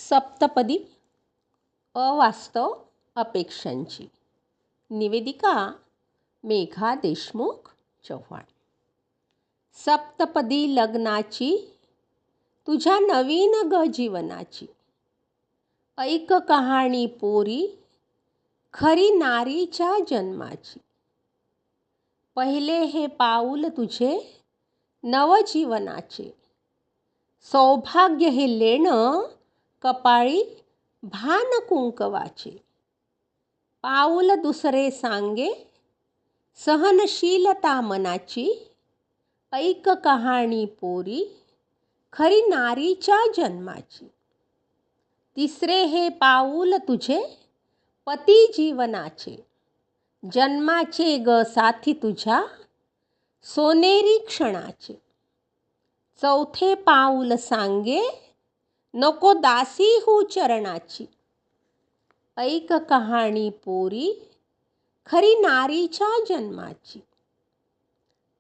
सप्तपदी अवास्तव अपेक्षांची. निवेदिका मेघा देशमुख चव्हाण. सप्तपदी लग्नाची तुझ्या नवीन जीवनाची, ऐक कहाणी पोरी खरी नारीच्या जन्माची. पहिले हे पाऊल तुझे नवजीवनाचे, सौभाग्य हे लेणं कपाळी भान कुंकवाचे. पाऊल दुसरे सांगे सहनशीलता मनाची, ऐक कहाणी पोरी खरी नारीच्या जन्माची. तिसरे हे पाऊल तुझे पती जीवनाचे, जन्माचे ग साथी तुझ्या सोनेरी क्षणाचे. चौथे पाऊल सांगे नको दासी हो चरणाची, ऐक कहाणी पोरी खरी नारीच्या जन्माची.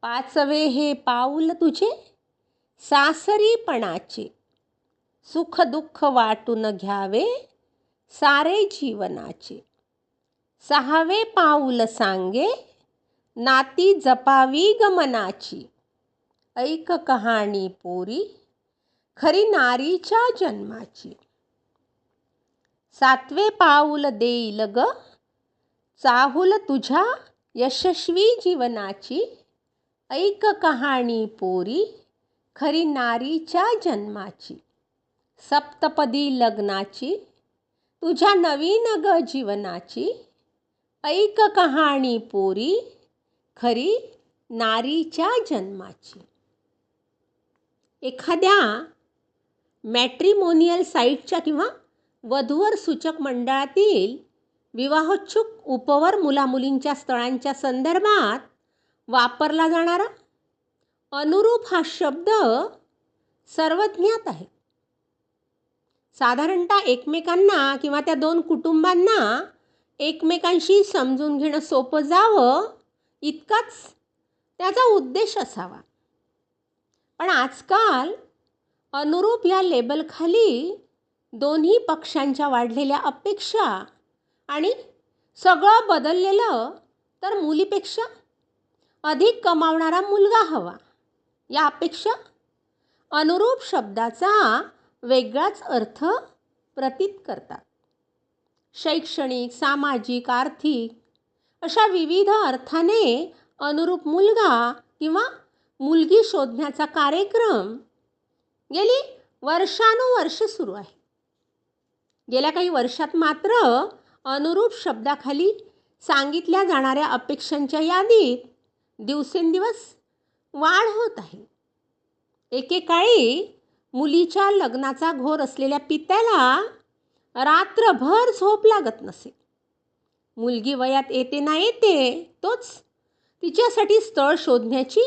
पाचवे हे पाऊल तुझे सासरीपणाचे, सुख दुःख वाटून घ्यावे सारे जीवनाचे. सहावे पाऊल सांगे नाती जपावी ग मनाची, ऐक कहाणी पोरी खरी नारीच्या जन्माची. सातवे पाऊल देईल ग चाहूल तुझ्या यशस्वी जीवनाची, ऐक कहाणी पोरी खरी नारीच्या जन्माची. सप्तपदी लग्नाची तुझ्या नवीन ग जीवनाची, ऐक कहाणी पोरी खरी नारीच्या जन्माची. एखाद्या मॅट्रिमोनियल साईटच्या किंवा वधूवर सूचक मंडळातील विवाहोत्सुक उपवर मुलामुलींच्या स्थळांच्या संदर्भात वापरला जाणारा अनुरूप हा शब्द सर्वज्ञात आहे. साधारणतः एकमेकांना किंवा त्या दोन कुटुंबांना एकमेकांशी समजून घेणं सोपं जावं इतकाच त्याचा उद्देश असावा. पण आजकाल अनुरूप या लेबलखाली दोन्ही पक्षांच्या वाढलेल्या अपेक्षा आणि सगळं बदललेलं तर मुलीपेक्षा अधिक कमावणारा मुलगा हवा या अपेक्षा अनुरूप शब्दाचा वेगळाच अर्थ प्रतीत करतात. शैक्षणिक, सामाजिक, आर्थिक अशा विविध अर्थाने अनुरूप मुलगा किंवा मुलगी शोधण्याचा कार्यक्रम गेली वर्षानुवर्ष सुरू आहे. गेल्या काही वर्षात मात्र अनुरूप शब्दाखाली सांगितल्या जाणाऱ्या अपेक्षांच्या यादीत दिवसेंदिवस वाढ होत आहे. एकेकाळी मुलीच्या लग्नाचा घोर असलेल्या पित्याला रात्रभर झोप लागत नसे. मुलगी वयात येते ना येते तोच तिच्यासाठी स्थळ शोधण्याची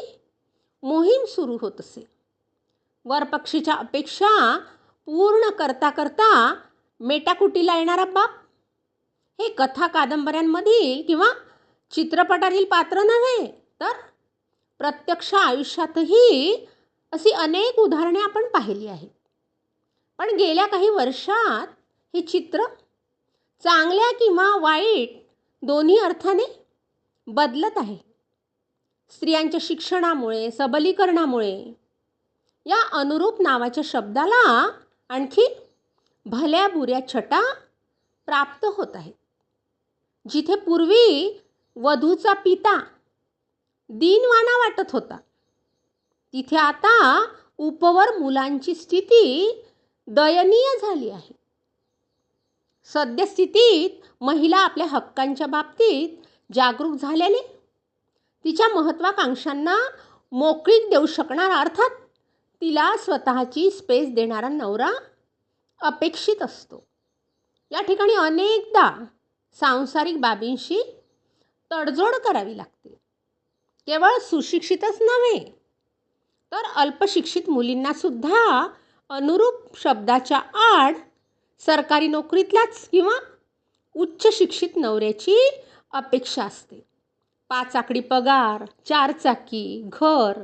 मोहीम सुरू होत असे. वरपक्षीच्या अपेक्षा पूर्ण करता करता मेटाकुटीला येणारा बाप हे कथा कादंबऱ्यांमधील किंवा चित्रपटातील पात्र नव्हे तर प्रत्यक्ष आयुष्यातही अशी अनेक उदाहरणे आपण पाहिली आहेत. पण गेल्या काही वर्षात हे चित्र चांगल्या किंवा वाईट दोन्ही अर्थाने बदलत आहे. स्त्रियांच्या शिक्षणामुळे, सबलीकरणामुळे या अनुरूप नावाच्या शब्दाला आणखी भल्या बुऱ्या छटा प्राप्त होत आहेत. जिथे पूर्वी वधूचा पिता दीनवाना वाटत होता, तिथे आता उपवर मुलांची स्थिती दयनीय झाली आहे. सद्यस्थितीत महिला आपल्या हक्कांच्या बाबतीत जागरूक झाल्याने तिच्या महत्त्वाकांक्षांना मोकळीक देऊ शकणारा, अर्थात तिला स्वतःची स्पेस देणारा नवरा अपेक्षित असतो. या ठिकाणी अनेकदा सांसारिक बाबींशी तडजोड करावी लागते. केवळ सुशिक्षितच नव्हे तर अल्पशिक्षित मुलींनासुद्धा अनुरूप शब्दाच्या आड सरकारी नोकरीतलाच किंवा उच्च शिक्षित नवऱ्याची अपेक्षा असते. 5 आकडी पगार, 4 चाकी, घर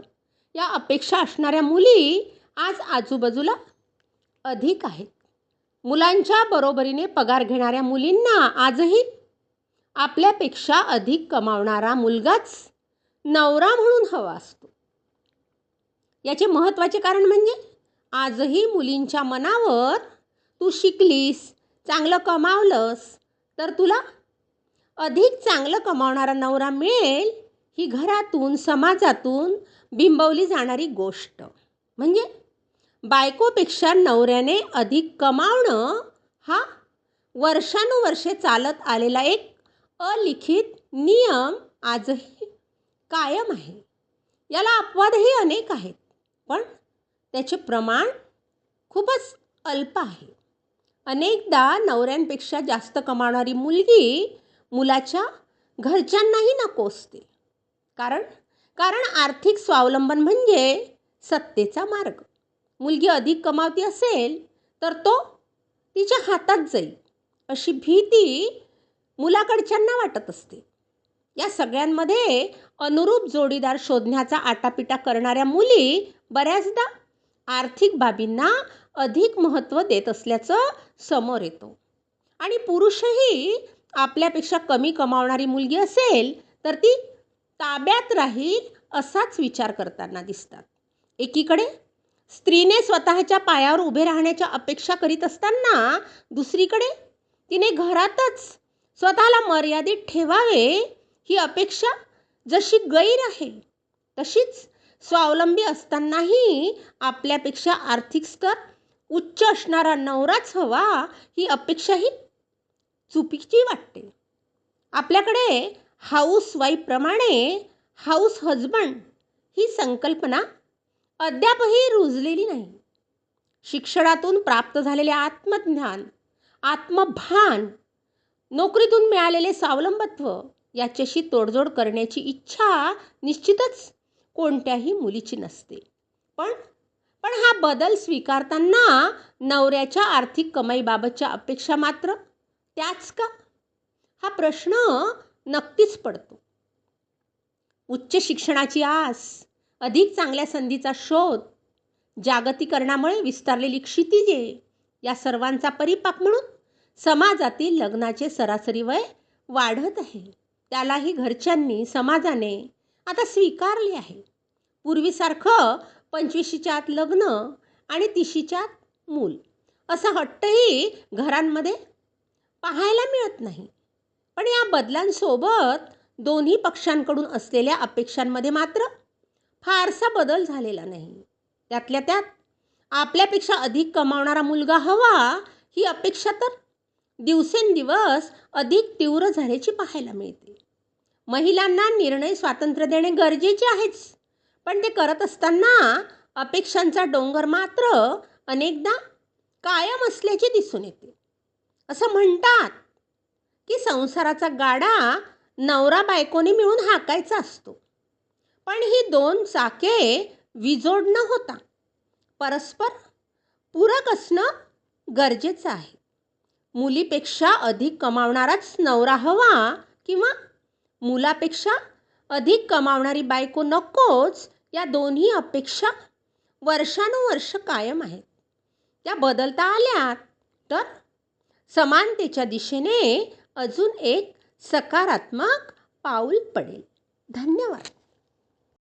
या अपेक्षा असणाऱ्या मुली आज आजूबाजूला अधिक आहेत. मुलांच्या बरोबरीने पगार घेणाऱ्या मुलींना आजही आपल्यापेक्षा अधिक कमावणारा मुलगाच नवरा म्हणून हवा असतो. याचे महत्त्वाचे कारण म्हणजे आजही मुलींच्या मनावर तू शिकलीस, चांगलं कमावलंस तर तुला अधिक चांगलं कमावणारा नवरा मिळेल, ही घरातून समाजातून बिंबवली जाणारी गोष्ट. म्हणजे बायकोपेक्षा नवऱ्याने अधिक कमावणं हा वर्षानुवर्षे चालत आलेला एक अलिखित नियम आजही कायम आहे. याला अपवादही अनेक आहेत, पण त्याचे प्रमाण खूपच अल्प आहे. अनेकदा नवऱ्यांपेक्षा जास्त कमावणारी मुलगी मुलाच्या घरच्यांनाही नकोसते. कारण आर्थिक स्वावलंबन म्हणजे सत्तेचा मार्ग. मुलगी अधिक कमावती असेल तर तो तिच्या हातात जाईल अशी भीती मुलाकडच्यांना वाटत असते. या सगळ्यांमध्ये अनुरूप जोडीदार शोधण्याचा आटापिटा करणाऱ्या मुली बऱ्याचदा आर्थिक बाबींना अधिक महत्त्व देत असल्याचं समोर येतो. आणि पुरुषही आपल्यापेक्षा कमी कमावणारी मुलगी असेल तर ती ताब्यात राहील असाच विचार करताना दिसतात. एकीकडे स्त्रीने स्वतःच्या पायावर उभे राहण्याच्या अपेक्षा करीत असताना दुसरीकडे तिने घरातच स्वतःला मर्यादित ठेवावे ही अपेक्षा जशी गैर आहे, तशीच स्वावलंबी असतानाही आपल्यापेक्षा आर्थिक स्तर उच्च असणारा नवराच हवा ही अपेक्षाही चुकीची वाटते. आपल्याकडे हाऊसवाईफप्रमाणे हाऊस हजबंड ही संकल्पना अद्यापही रुजलेली नाही. शिक्षणातून प्राप्त झालेले आत्मज्ञान, आत्मभान, नोकरीतून मिळालेले स्वावलंबत्व याच्याशी तोडजोड करण्याची इच्छा निश्चितच कोणत्याही मुलीची नसते. पण हा बदल स्वीकारताना नवऱ्याच्या आर्थिक कमाईबाबतच्या अपेक्षा मात्र त्याच का, हा प्रश्न नक्कीच पडतो. उच्च शिक्षणाची आस, अधिक चांगल्या संधीचा शोध, जागतिकीकरणामुळे विस्तारलेली क्षितिजे या सर्वांचा परिपाक म्हणून समाजातील लग्नाचे सरासरी वय वाढत आहे. त्यालाही घरच्यांनी, समाजाने आता स्वीकारले आहे. पूर्वीसारखं 25च्या आत लग्न आणि 30च्या आत मूल असा हट्टही घरांमध्ये पाहायला मिळत नाही. पण या बदलांसोबत दोन्ही पक्षांकडून असलेल्या अपेक्षांमध्ये मात्र फारसा बदल झालेला नाही. त्यातल्या त्यात आपल्यापेक्षा अधिक कमावणारा मुलगा हवा ही अपेक्षा तर दिवसेंदिवस अधिक तीव्र झाल्याची पाहायला मिळते. महिलांना निर्णय स्वातंत्र्य देणे गरजेचे आहेच, पण ते करत असताना अपेक्षांचा डोंगर मात्र अनेकदा कायम असल्याचे दिसून येते. असं म्हणतात की संसाराचा गाडा नवरा बायकोने मिळून हाकायचा असतो, पण ही दोन चाके विजोड न होता परस्पर पूरक असणं गरजेचं आहे. मुलीपेक्षा अधिक कमावणाराच नवरा हवा किंवा मुलापेक्षा अधिक कमावणारी बायको नकोच, या दोन्ही अपेक्षा वर्षानुवर्ष कायम आहेत. त्या बदलता आल्यात तर समानतेच्या दिशेने अजून एक सकारात्मक पाऊल पडेल. धन्यवाद.